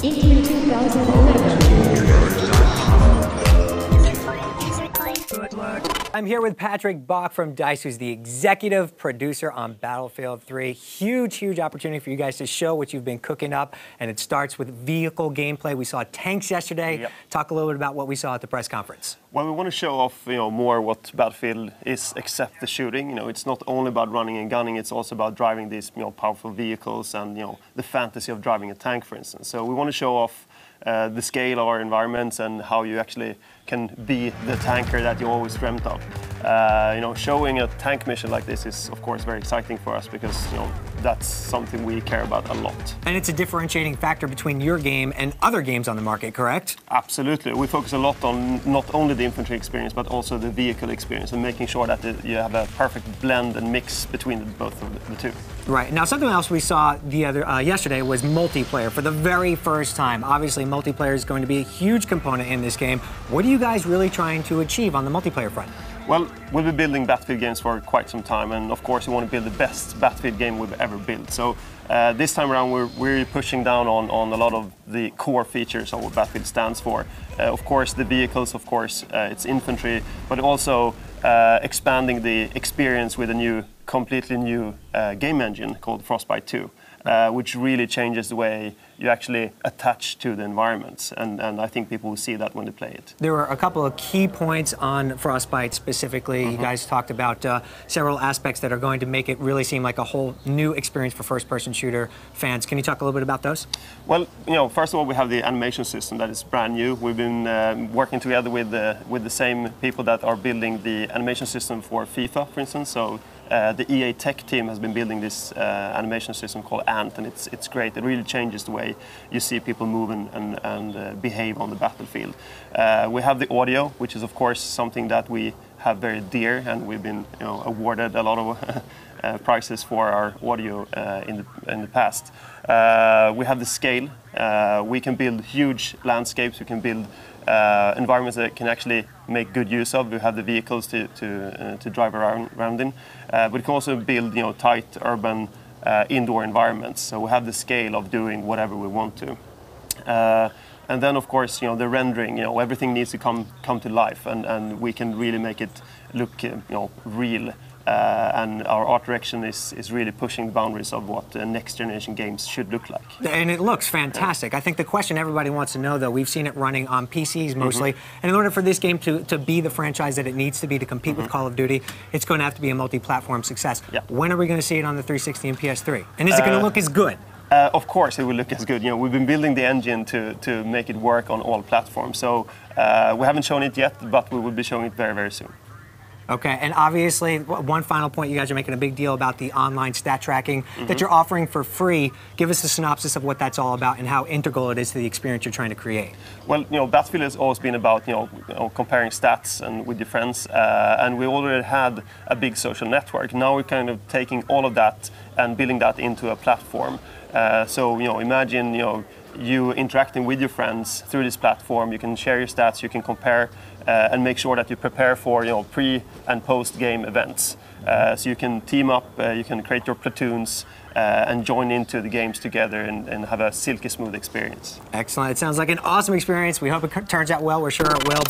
in 2011. I'm here with Patrick Bach from DICE, who's the executive producer on Battlefield 3. Huge opportunity for you guys to show what you've been cooking up, and it starts with vehicle gameplay. We saw tanks yesterday. Yep. Talk a little bit about what we saw at the press conference. Well, we want to show off, more what Battlefield is except the shooting. It's not only about running and gunning; it's also about driving these, powerful vehicles and, the fantasy of driving a tank, for instance. So we want to show off the scale of our environments and how you actually can be the tanker that you always dreamt of. Showing a tank mission like this is, of course, very exciting for us because, that's something we care about a lot. And it's a differentiating factor between your game and other games on the market, correct? Absolutely. We focus a lot on not only the infantry experience, but also the vehicle experience and making sure that you have a perfect blend and mix between both of the two. Right. Now, something else we saw yesterday was multiplayer for the very first time. Obviously, multiplayer is going to be a huge component in this game. What are you guys really trying to achieve on the multiplayer front? Well, we've been building Battlefield games for quite some time, and of course we want to build the best Battlefield game we've ever built. So this time around we're pushing down on a lot of the core features of what Battlefield stands for. Of course the vehicles, of course it's infantry, but also expanding the experience with a completely new game engine called Frostbite 2. Which really changes the way you actually attach to the environments, and I think people will see that when they play it. There were a couple of key points on Frostbite specifically. You guys talked about several aspects that are going to make it really seem like a whole new experience for first-person shooter fans. Can you talk a little bit about those? Well, first of all, we have the animation system that is brand new. We've been working together with the same people that are building the animation system for FIFA, for instance. So the EA Tech team has been building this animation system called Ant, and it's great. It really changes the way you see people move and behave on the battlefield. We have the audio, which is of course something that we have very dear, and we've been awarded a lot of prizes for our audio in the past. We have the scale. We can build huge landscapes. We can build environments that can actually make good use of. We have the vehicles to drive around in, but we can also build tight urban indoor environments. So we have the scale of doing whatever we want to. And then of course the rendering, everything needs to come to life, and we can really make it look real. And our art direction is really pushing the boundaries of what next generation games should look like. And it looks fantastic. I think the question everybody wants to know, though, we've seen it running on PCs mostly, and in order for this game to be the franchise that it needs to be to compete with Call of Duty, it's going to have to be a multi-platform success. Yeah. When are we going to see it on the 360 and PS3? And is it going to look as good? Of course it will look as good. We've been building the engine to make it work on all platforms. So we haven't shown it yet, but we will be showing it very, very soon. Okay, and obviously, one final point, you guys are making a big deal about the online stat tracking that you're offering for free. Give us a synopsis of what that's all about and how integral it is to the experience you're trying to create. Well, Battlefield has always been about, comparing stats and with your friends, and we already had a big social network. Now we're kind of taking all of that and building that into a platform. So, imagine, you interacting with your friends through this platform. You can share your stats, you can compare and make sure that you prepare for pre and post game events. So you can team up, you can create your platoons and join into the games together and have a silky smooth experience. Excellent. It sounds like an awesome experience. We hope it turns out well. We're sure it will.